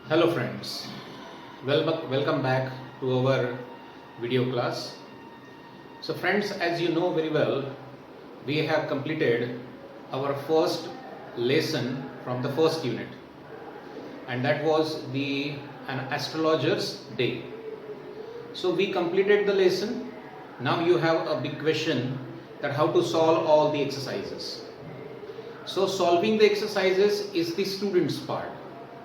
Hello friends, welcome back to our video class. So friends, as you know very well, we have completed our first lesson from the first unit, and that was an astrologer's day. So we completed the lesson. Now you have a big question that how to solve all the exercises. So solving the exercises is the student's part.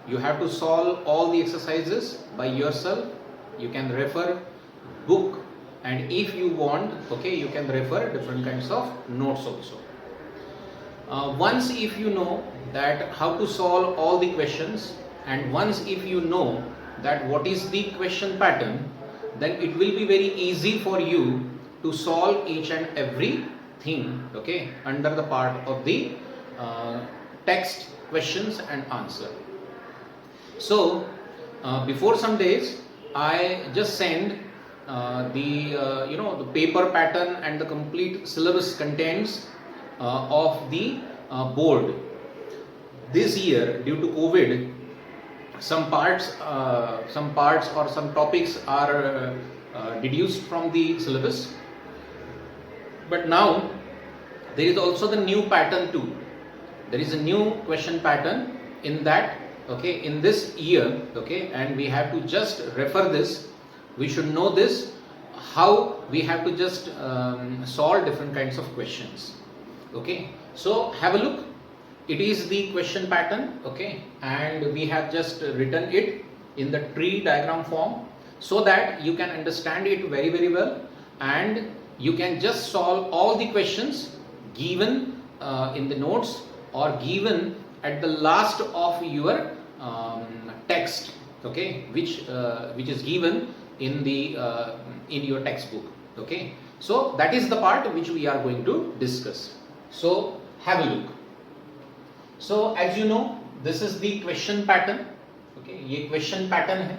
You have to solve all the exercises by yourself. You can refer book, and if you want, okay, you can refer different kinds of notes also. Once if you know that how to solve all the questions, and once if you know that what is the question pattern, then it will be very easy for you to solve each and every thing, okay, under the part of the text questions and answer. So before some days I just sent the paper pattern and the complete syllabus contents of the board. This year, due to COVID, some parts or some topics are deduced from the syllabus, but now there is also the new pattern too. There is a new question pattern in that, okay, in this year, okay, and we have to just refer this. We should know this, how we have to just solve different kinds of questions, okay. So have a look. It is the question pattern, okay, and we have just written it in the tree diagram form so that you can understand it very, very well, and you can just solve all the questions given in the notes or given at the last of your text, okay, which is given in the in your textbook, okay. So that is the part which we are going to discuss. So have a look. So as you know, this is the question pattern, okay. ये question pattern है.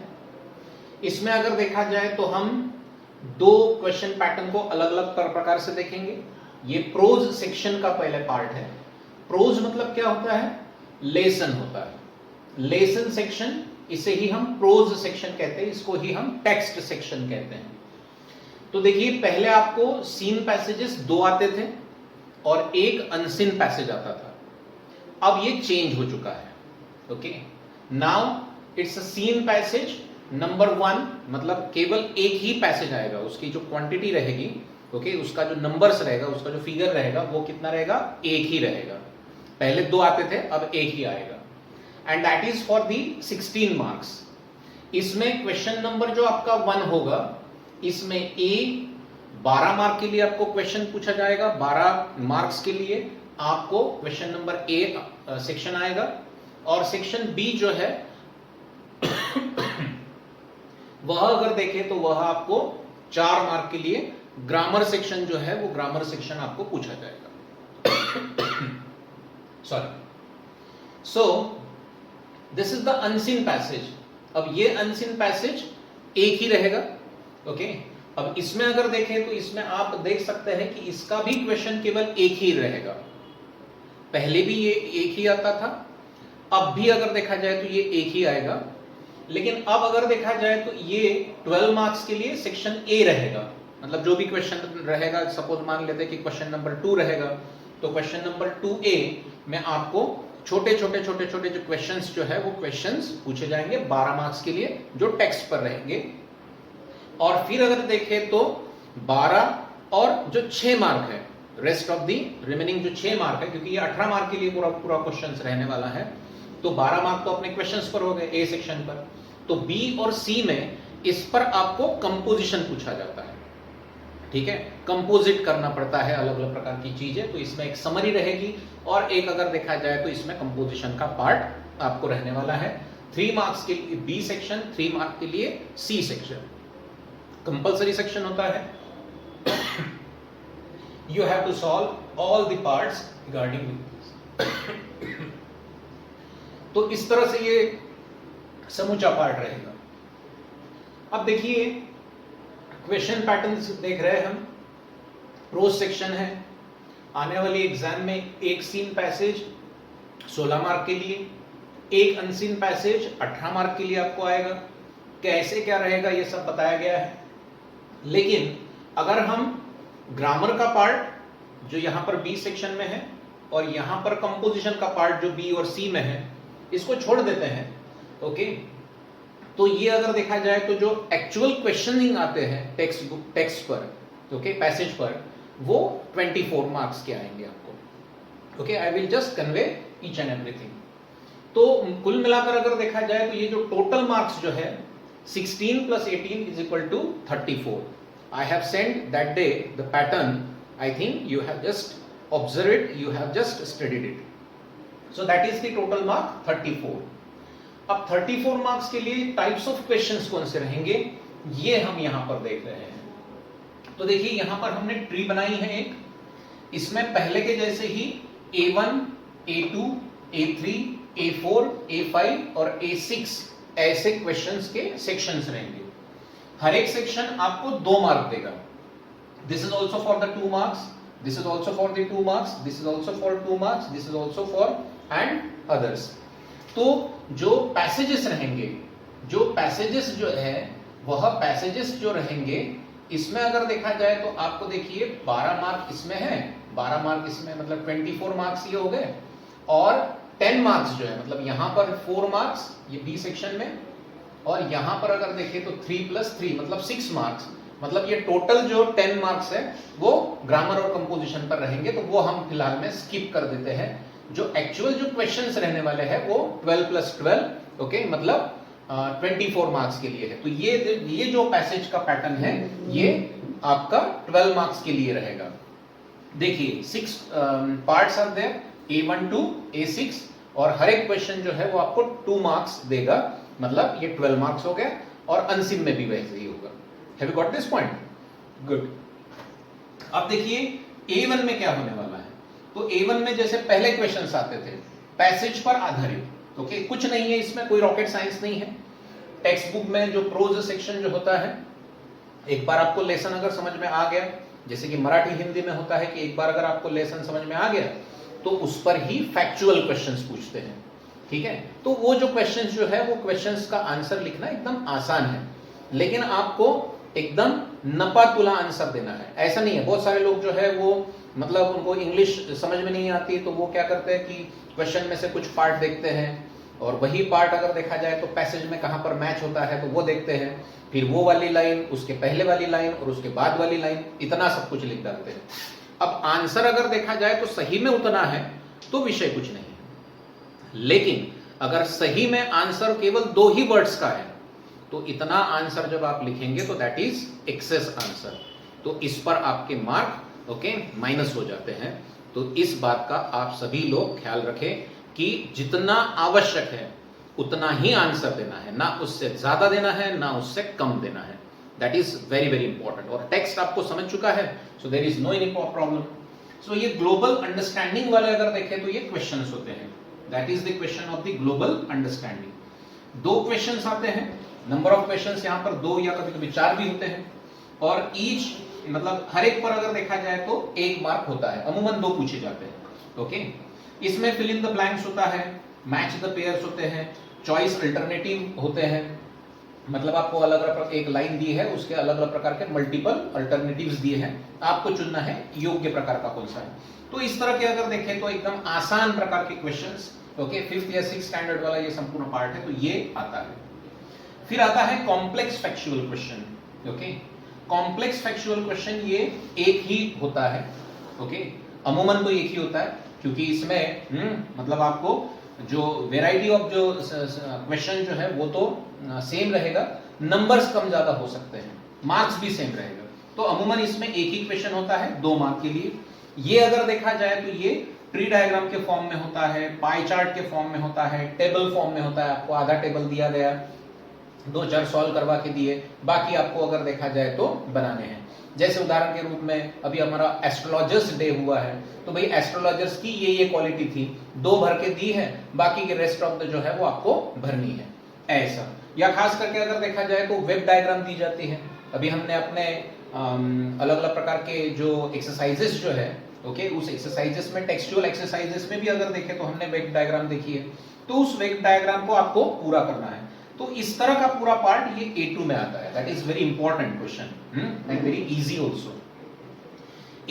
इसमें अगर देखा जाए तो हम दो question pattern को अलग अलग प्रकार से देखेंगे. ये प्रोज सेक्शन का पहले पार्ट है. प्रोज मतलब क्या होता है? लेसन होता है. लेसन सेक्शन, इसे ही हम प्रोज सेक्शन कहते हैं, इसको ही हम टेक्स्ट सेक्शन कहते हैं. तो देखिए, पहले आपको सीन पैसेजेस दो आते थे और एक अनसीन पैसेज आता था. अब ये चेंज हो चुका है, okay. Now it's a seen passage number 1, मतलब केवल एक ही पैसेज आएगा. उसकी जो क्वांटिटी रहेगी, ओके, उसका जो नंबर्स रहेगा, उसका जो फिगर रहेगा, वो कितना रहेगा? एक ही रहेगा. पहले दो आते थे, अब एक ही आएगा. And that is for the 16 marks. इसमें क्वेश्चन नंबर जो आपका 1 होगा, इसमें ए 12 मार्क के लिए आपको क्वेश्चन पूछा जाएगा. 12 मार्क्स के लिए आपको क्वेश्चन नंबर ए सेक्शन आएगा. और सेक्शन बी जो है वह अगर देखें तो वह आपको 4 मार्क के लिए ग्रामर सेक्शन जो है, वो ग्रामर सेक्शन आपको पूछा जाएगा. Sorry. So this is the unseen passage. अब ये अनसीन पैसेज एक ही रहेगा, ओके. अब इसमें अगर देखें तो इसमें आप देख सकते हैं कि इसका भी क्वेश्चन केवल एक ही रहेगा. पहले भी ये एक ही आता था, अब भी अगर देखा जाए तो ये एक ही आएगा. लेकिन अब अगर देखा जाए तो ये 12 मार्क्स के लिए सेक्शन ए रहेगा. मतलब जो भी क्वेश्चन रहेगा, सपोज मान लेते हैं कि क्वेश्चन नंबर 2 रहेगा, तो क्वेश्चन नंबर 2A में आपको छोटे छोटे जो क्वेश्चंस जो है वो क्वेश्चंस पूछे जाएंगे 12 मार्क्स के लिए, जो टेक्स्ट पर रहेंगे. और फिर अगर देखें तो 12 और जो 6 मार्क है, रेस्ट ऑफ दी रिमेनिंग जो 6 मार्क है, क्योंकि ये 18 मार्क के लिए पूरा क्वेश्चंस रहने वाला है, तो 12 मार्क तो अपने क्वेश्चंस पर हो गए ए सेक्शन पर. तो बी और सी में इस पर आपको कंपोजिशन पूछा जाता है, ठीक है. कंपोजिट करना पड़ता है अलग अलग प्रकार की चीजें. तो इसमें एक समरी रहेगी और एक अगर देखा जाए तो इसमें कंपोजिशन का पार्ट आपको रहने वाला है. 3 मार्क्स के लिए बी सेक्शन, 3 मार्क के लिए सी सेक्शन. कंपल्सरी सेक्शन होता है. You have to solve all the parts regarding this. तो इस तरह से ये समूचा पार्ट रहेगा. अब देखिए, क्वेश्चन पैटर्न्स देख रहे हैं हम. प्रोज सेक्शन है. आने वाली एग्जाम में एक सीन पैसेज 16 मार्क के लिए, एक अनसीन पैसेज 18 मार्क के लिए आपको आएगा। कैसे क्या रहेगा ये सब बताया गया है। लेकिन अगर हम ग्रामर का पार्ट जो यहां पर बी सेक्शन में है और यहां पर कंपोजिशन का पार्ट जो बी और सी में है इसको छोड़ देते हैं, ओके, तो ये अगर देखा जाए तो जो एक्चुअल क्वेश्चनिंग आते हैं टेक्स्ट पर, ओके, पैसेज पर, वो 24 मार्क्स के आएंगे आपको। Okay, I will just convey each and everything. तो कुल मिलाकर अगर देखा जाए तो ये जो टोटल मार्क्स जो है 16 plus 18 is equal to 34. I have sent that day the pattern. I think you have just observed it, you have just studied it. So that is the total mark 34. अब 34 marks के लिए types of questions कौन से रहेंगे ये हम यहां पर देख रहे हैं। तो देखिए यहां पर हमने ट्री बनाई है एक, इसमें पहले के जैसे ही A1, A2, A3, A4, A5 और A6 ऐसे क्वेश्चंस के सेक्शंस रहेंगे। हर एक सेक्शन आपको 2 मार्क देगा। This is also for the 2 marks, this is also for the 2 marks, this is also for 2 marks, this is also for and others. तो जो passages रहेंगे, जो पैसेजेस जो है वह पैसेजेस जो रहेंगे इसमें अगर देखा जाए तो आपको देखिए 12 मार्क इसमें है, 12 मार्क इसमें, मतलब 24 मार्क्स ये हो गए, और 10 मार्क्स जो है मतलब यहां पर 4 मार्क्स ये बी सेक्शन में, और यहां पर अगर देखें तो 3 + 3 मतलब 6 मार्क्स, मतलब ये टोटल जो 10 मार्क्स है वो ग्रामर और कंपोजिशन पर रहेंगे। तो वो हम फिलहाल में स्किप कर देते हैं। जो एक्चुअल जो क्वेश्चंस रहने वाले हैं वो 12 + 12, ओके, मतलब 24 मार्क्स के लिए है। तो ये जो पैसेज का पैटर्न है ये आपका 12 मार्क्स के लिए रहेगा। देखिए 6 parts are there, A1 to A6, और हर एक क्वेश्चन जो है वो आपको 2 मार्क्स देगा, मतलब ये 12 मार्क्स हो गया, और अनसिम में भी वैसे ही होगा। Have you got this point? Good. अब देखिए A1 में क्या होने वाला है। तो A1 में जैसे पहले क्वेश्चंस आते थे पैसेज पर आधारित, ओके, कुछ नहीं है इसमें, कोई रॉकेट साइंस नहीं है। टेक्स्ट बुक में जो प्रोज सेक्शन जो होता है, एक बार आपको लेसन अगर समझ में आ गया, जैसे कि मराठी हिंदी में होता है कि एक बार अगर आपको लेसन समझ में आ गया तो उस पर ही फैक्चुअल क्वेश्चंस पूछते हैं, ठीक है। तो वो जो क्वेश्चंस जो है वो क्वेश्चंस का आंसर लिखना एकदम आसान है, लेकिन आपको एकदम नपा तुला आंसर देना है। ऐसा नहीं है, बहुत सारे लोग जो है वो मतलब उनको इंग्लिश समझ में नहीं आती तो वो क्या करते हैं कि क्वेश्चन में से कुछ पार्ट देखते हैं और वही पार्ट अगर देखा जाए तो पैसेज में कहां पर मैच होता है तो वो देखते हैं, फिर वो वाली लाइन, उसके पहले वाली लाइन और उसके बाद वाली लाइन, इतना सब कुछ लिख डालते हैं। अब आंसर अगर देखा जाए तो सही में उतना है तो विषय कुछ नहीं है, लेकिन अगर सही में आंसर केवल 2 ही वर्ड्स का है तो इतना आंसर जब आप लिखेंगे तो दैट इज एक्सेस आंसर, तो इस पर आपके मार्क ओके माइनस हो जाते हैं। तो इस बात का आप सभी लोग ख्याल रखें कि जितना आवश्यक है उतना ही आंसर देना है, ना उससे ज्यादा देना है ना उससे कम देना है। That is very very important. और टेक्स्ट आपको समझ चुका है, so there is no any problem. So ये ग्लोबल अंडरस्टैंडिंग वाले अगर देखें तो ये क्वेश्चंस होते हैं, that is the question of the global understanding. 2 questions आते हैं, नंबर ऑफ क्वेश्चंस यहाँ पर 2 या कभी-कभी 4 भी होते हैं, और ईच मतलब हर एक पर अगर देखा जाए तो 1 मार्क होता है, अमूमन 2 पूछे जाते हैं, ओके। इसमें फिल इन द ब्लैंक्स होता है, मैच द पेयर्स होते हैं, चॉइस अल्टरनेटिव होते हैं, मतलब आपको अलग अलग एक लाइन दी है उसके अलग अलग प्रकार के मल्टीपल अल्टरनेटिव्स दिए हैं, आपको चुनना है योग्य प्रकार का कौन सा है। तो इस तरह के अगर देखें तो एकदम आसान प्रकार के क्वेश्चंस, ओके, 5th या 6th स्टैंडर्ड वाला ये संपूर्ण पार्ट है, तो ये आता है। फिर आता है complex factual question, okay. Complex factual question ये एक ही होता है, ओके, अमूमन तो एक ही होता है, क्योंकि इसमें मतलब आपको जो वेराइटी ऑफ जो क्वेश्चन जो है वो तो सेम रहेगा, नंबर्स कम ज्यादा हो सकते हैं, मार्क्स भी सेम रहेगा। तो अमूमन इसमें एक ही क्वेश्चन होता है 2 मार्क के लिए। ये अगर देखा जाए तो ये ट्री डायग्राम के फॉर्म में होता है, पाई चार्ट के फॉर्म में होता है, टेबल फॉर्म में होता है, आपको आधा टेबल दिया गया, 2-4 सॉल्व करवा के दिए, बाकी आपको अगर देखा जाए तो बनाने हैं। जैसे उदाहरण के रूप में अभी हमारा एस्ट्रोलॉजर्स डे हुआ है, तो भाई एस्ट्रोलॉजर्स की ये क्वालिटी थी, 2 भर के दी है, बाकी के रेस्ट ऑफ द जो है वो आपको भरनी है, ऐसा। या खास करके अगर देखा जाए तो वेब डायग्राम दी जाती है। अभी हमने अपने अलग अलग प्रकार के जो एक्सरसाइजेस जो है, ओके, उस एक्सरसाइजेस में टेक्सचुअल एक्सरसाइजेस में भी अगर देखें तो हमने वेब डायग्राम देखी है। तो उस वेन डायग्राम को आपको पूरा करना है। तो इस तरह का पूरा पार्ट ये A2 में आता है। That is very important question and very easy also.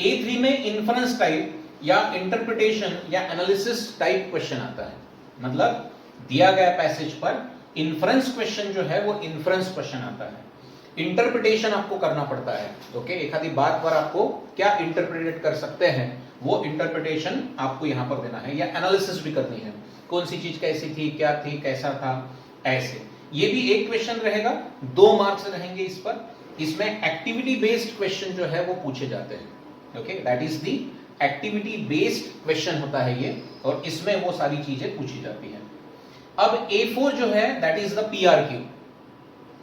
A3 में इन्फरेंस टाइप या इंटरप्रिटेशन या एनालिसिस टाइप क्वेश्चन आता है। मतलब दिया गया पैसेज पर इन्फरेंस क्वेश्चन जो है वो इन्फरेंस क्वेश्चन आता है। इंटरप्रिटेशन आपको करना पड़ता है। ओके, एक आधी बात पर आपको क्या इंटरप्रेट कर सकते हैं वो इंटरप्रिटेशन आपको यहां पर देना है, या एनालिसिस भी करनी है, कौन सी चीज कैसी थी, क्या थी, कैसा था, ऐसे। ये भी एक क्वेश्चन रहेगा, 2 मार्क्स रहेंगे इस पर। इसमें एक्टिविटी बेस्ड क्वेश्चन जो है वो पूछे जाते हैं। Okay, that is the activity based question होता है ये, और इसमें वो सारी चीजें पूछी जाती हैं। अब A4 जो है दैट इज द PRQ।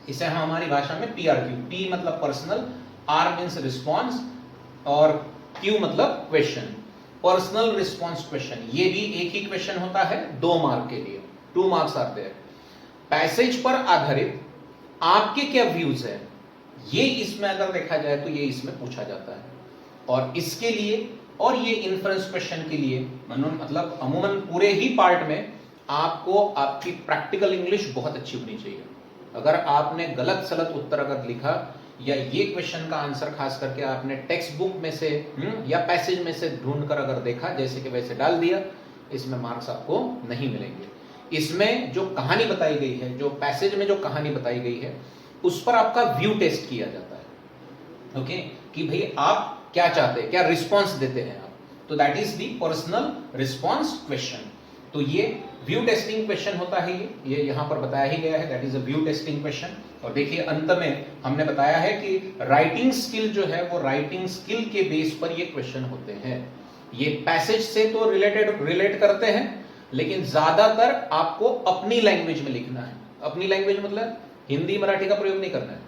इसे हम हमारी भाषा में PRQ, P मतलब पर्सनल, R मींस रिस्पॉन्स और Q मतलब क्वेश्चन, पर्सनल रिस्पॉन्स क्वेश्चन। ये भी एक ही क्वेश्चन होता है 2 मार्क के लिए, 2 मार्क्स आते हैं। पैसेज पर आधारित आपके क्या व्यूज है, ये इसमें अगर देखा जाए तो ये इसमें पूछा जाता है। और इसके लिए और ये इन्फ्रेंस क्वेश्चन के लिए मतलब अमूमन पूरे ही पार्ट में आपको आपकी प्रैक्टिकल इंग्लिश बहुत अच्छी होनी चाहिए। अगर आपने गलत सलत उत्तर अगर लिखा, या ये क्वेश्चन का आंसर खास करके आपने टेक्स्ट बुक में से या पैसेज में से ढूंढ कर अगर देखा जैसे कि वैसे डाल दिया, इसमें मार्क्स आपको नहीं मिलेंगे। इसमें जो कहानी बताई गई है, जो पैसेज में जो कहानी बताई गई है, उस पर आपका व्यू टेस्ट किया जाता है। ओके, कि भाई आप क्या चाहते हैं, क्या रिस्पॉन्स देते हैं आप। तो that is the personal response question. तो ये व्यू टेस्टिंग क्वेश्चन होता है, ये यहां पर बताया ही गया है, that is a view testing question. और देखिए अंत में हमने बताया है कि राइटिंग स्किल जो है वो राइटिंग स्किल के बेस पर ये क्वेश्चन होते हैं। ये पैसेज से तो रिलेट करते हैं, लेकिन ज्यादातर आपको अपनी लैंग्वेज में लिखना है। अपनी लैंग्वेज मतलब हिंदी मराठी का प्रयोग नहीं करना है।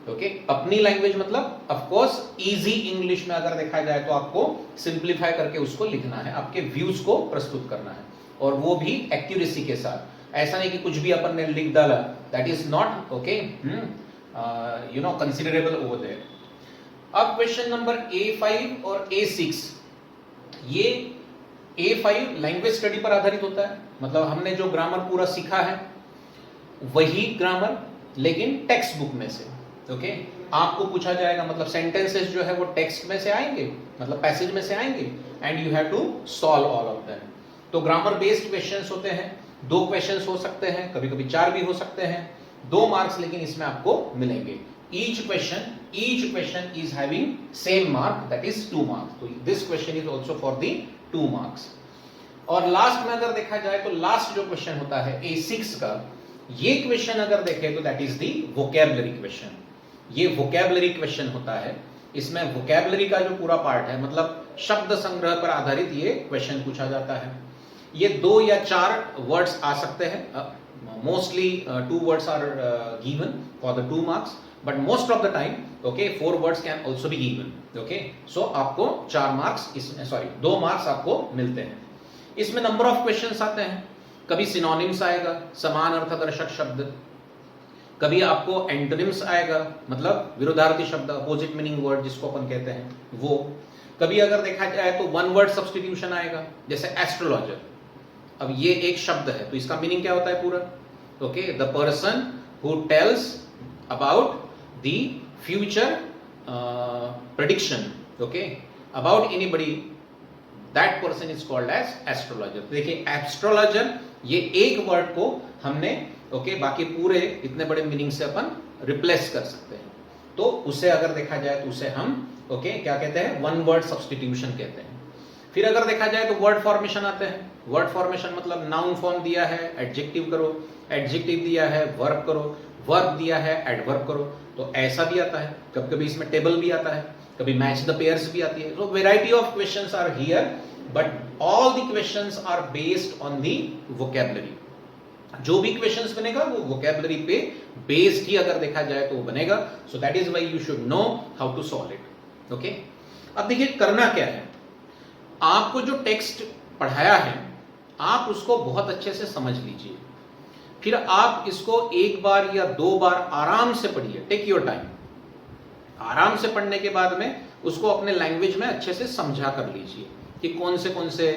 ओके, अपनी लैंग्वेज मतलब ऑफ कोर्स इजी इंग्लिश में अगर देखा जाए तो आपको सिंप्लीफाई करके उसको लिखना है, आपके व्यूज को प्रस्तुत करना है, और वो भी एक्यूरेसी के साथ। ऐसा नहीं कि कुछ भी अपन ने लिख डाला, that is not okay, you know, considerable over there. अब क्वेश्चन नंबर A5 और A6, ये A5 लैंग्वेज स्टडी पर आधारित होता है। मतलब हमने जो ग्रामर पूरा सीखा है वही ग्रामर, लेकिन टेक्स्ट बुक में से। ओके, आपको पूछा जाएगा, मतलब सेंटेंसेस जो है वो टेक्स्ट में से आएंगे, मतलब पैसेज में से आएंगे, and you have to solve all of them. तो ग्रामर बेस्ड क्वेश्चंस होते हैं, 2 क्वेश्चंस हो सकते हैं, कभी कभी 4 भी हो सकते हैं, 2 मार्क्स लेकिन इसमें आपको मिलेंगे। Each question is having same mark, that is 2 marks. तो this question is also for the 2 marks. और लास्ट में अगर देखा जाए तो लास्ट जो क्वेश्चन होता है A6 का, ये क्वेश्चन अगर देखें तो that is the vocabulary question. ये वोकैबुलरी क्वेश्चन होता है। इसमें वोकैबुलरी का जो पूरा पार्ट है, मतलब शब्द संग्रह पर आधारित ये क्वेश्चन पूछा जाता है। ये 2 या 4 वर्ड्स आ सकते हैं, mostly 2 words are given for the 2 marks, but most of the time okay 4 words can also be given. Okay, so आपको 4 मार्क्स इसमें, सॉरी 2 मार्क्स आपको मिलते हैं। इसमें नंबर ऑफ क्वेश्चंस आते हैं। कभी सिनोनिम्स आएगा, समान अर्थदर्शक शब्द, कभी आपको एंटोनिम्स आएगा, मतलब विरोधार्थी शब्द, अपोजिट मीनिंग वर्ड जिसको अपन कहते हैं वो। कभी अगर देखा जाए तो 1 वर्ड सब्स्टिट्यूशन आएगा, जैसे एस्ट्रोलॉजर। अब ये एक शब्द है तो इसका मीनिंग क्या होता है पूरा? Okay, the person who tells about the future prediction, okay, about anybody, that person is called as astrologer. देखिए एस्ट्रोलॉजर, ये एक वर्ड को हमने ओके बाकी पूरे इतने बड़े मीनिंग से अपन रिप्लेस कर सकते हैं। तो उसे अगर देखा जाए तो उसे हम ओके क्या कहते हैं? 1 वर्ड सब्स्टिट्यूशन कहते हैं। फिर अगर देखा जाए तो वर्ड फॉर्मेशन आते हैं। वर्ड फॉर्मेशन मतलब नाउन फॉर्म दिया है, एडजेक्टिव करो, एडजेक्टिव दिया है, वर्ब करो, वर्ब दिया है, एडवर्ब करो, तो ऐसा भी आता है। कभी कभी इसमें टेबल भी आता है, कभी मैच द पेयर्स भी आती है। तो variety of questions are here, but all the questions are based on the vocabulary. जो भी क्वेश्चंस बनेगा वो वोकैबुलरी पे बेस्ड ही अगर देखा जाए तो वो बनेगा। So that is why you should know how to solve it. Okay, अब देखिए करना क्या है। आपको जो टेक्स्ट पढ़ाया है आप उसको बहुत अच्छे से समझ लीजिए, फिर आप इसको 1 बार या 2 बार आराम से पढ़िए, टेक योर टाइम। आराम से पढ़ने के बाद में उसको अपने लैंग्वेज में अच्छे से समझा कर लीजिए कि कौन से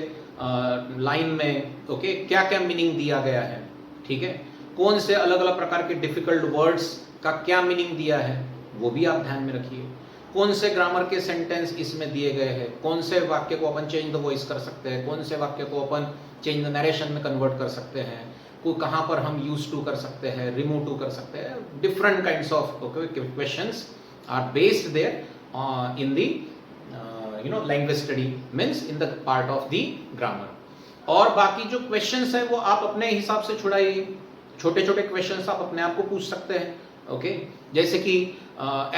लाइन में ओके क्या क्या मीनिंग दिया गया है, ठीक है, कौन से अलग अलग प्रकार के डिफिकल्ट वर्ड्स का क्या मीनिंग दिया है वो भी आप ध्यान में रखिए, कौन से ग्रामर के सेंटेंस इसमें दिए गए हैं, कौन से वाक्य को अपन चेंज द वॉइस कर सकते हैं, कौन से वाक्य को अपन चेंज द नरेशन में कन्वर्ट कर सकते हैं, को कहाँ पर हम यूज टू कर सकते हैं, रिमूव टू कर सकते हैं, different kinds of questions are based there in the language study means in the part of the grammar. और बाकी जो क्वेश्चंस है वो आप अपने हिसाब से छुड़ाइए, छोटे छोटे क्वेश्चंस आप अपने आप को पूछ सकते हैं, ओके जैसे कि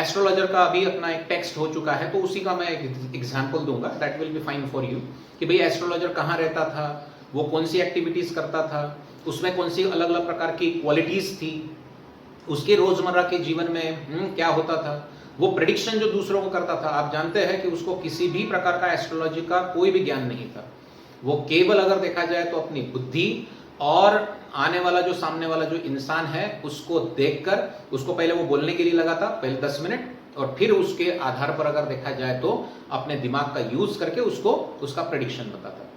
एस्ट्रोलॉजर का अभी अपना एक टेक्स्ट हो चुका है तो उसी का मैं एक एग्जांपल दूंगा, that will be fine for you, कि भाई एस्ट्रोलॉजर कहाँ रहता था, वो कौन सी एक्टिविटीज करता था, उसमें कौन सी अलग अलग प्रकार की क्वालिटीज थी, उसके रोजमर्रा के जीवन में क्या होता था, वो प्रेडिक्शन जो दूसरों को करता था, आप जानते हैं कि उसको किसी भी प्रकार का एस्ट्रोलॉजी का कोई भी ज्ञान नहीं था, वो केवल अगर देखा जाए तो अपनी बुद्धि और आने वाला जो सामने वाला जो इंसान है उसको देखकर, उसको पहले वो बोलने के लिए लगा था पहले 10 मिनट, और फिर उसके आधार पर अगर देखा जाए तो अपने दिमाग का यूज करके उसको उसका प्रेडिक्शन बताता।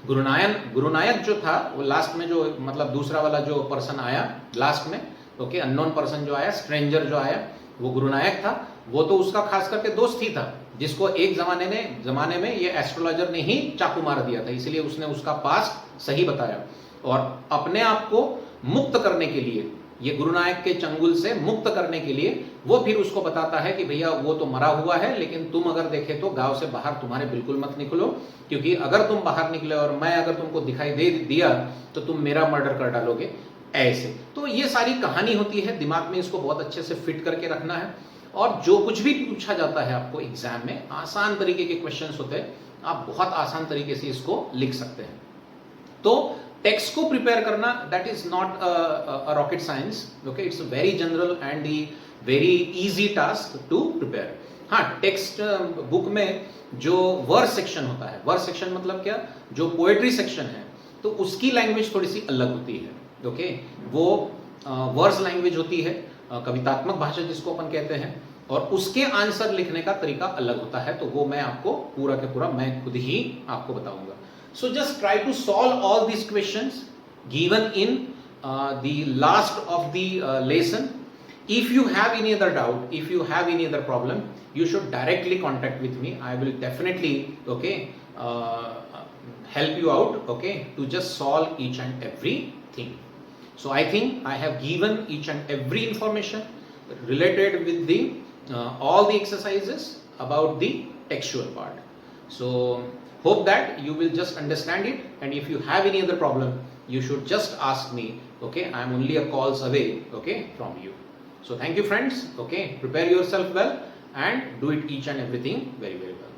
गुरुनायक जो था वो लास्ट में जो मतलब दूसरा वाला जो पर्सन आया लास्ट में, ओके अननोन पर्सन जो आया, स्ट्रेंजर जो आया, वो गुरुनायक था, वो तो उसका खास करके दोस्त ही था, जिसको एक जमाने में ये एस्ट्रोलॉजर ने ही चाकू मार दिया था, इसलिए उसने उसका पास्ट सही बताया। और अपने आप को मुक्त करने के लिए, ये गुरुनायक के चंगुल से मुक्त करने के लिए वो फिर उसको बताता है कि भैया वो तो मरा हुआ है, लेकिन तुम अगर देखे तो गांव से बाहर तुम्हारे बिल्कुल मत निकलो, क्योंकि अगर तुम बाहर निकले और मैं अगर तुमको दिखाई दे दिया तो तुम मेरा मर्डर कर डालोगे, ऐसे। तो ये सारी कहानी होती है, दिमाग में इसको बहुत अच्छे से फिट करके रखना है, और जो कुछ भी पूछा जाता है आपको एग्जाम में, आसान तरीके के क्वेश्चंस होते हैं, आप बहुत आसान तरीके से इसको लिख सकते हैं। तो टेक्स्ट को प्रिपेयर करना that is not a rocket science, okay it's very general and the very easy task to prepare. हाँ, टेक्स्ट बुक में जो वर्स सेक्शन होता है, वर्स सेक्शन मतलब क्या, जो पोएट्री सेक्शन है, तो उसकी लैंग्वेज थोड़ी सी अलग होती है, ओके वो वर्स लैंग्वेज होती है, कवितात्मक भाषा जिसको अपन कहते हैं, और उसके आंसर लिखने का तरीका अलग होता है, तो वो मैं आपको पूरा के पूरा मैं खुद ही आपको बताऊंगा। So just try to solve all these questions given in the last of the lesson. If you have any other doubt, if you have any other problem, you should directly contact with me. I will definitely help you out, okay, to just solve each and everything. So I think I have given each and every information related with the all the exercises about the textual part. So hope that you will just understand it, and if you have any other problem you should just ask me, okay, I am only a calls away, okay, from you. So thank you friends, okay, prepare yourself well and do it each and everything very well.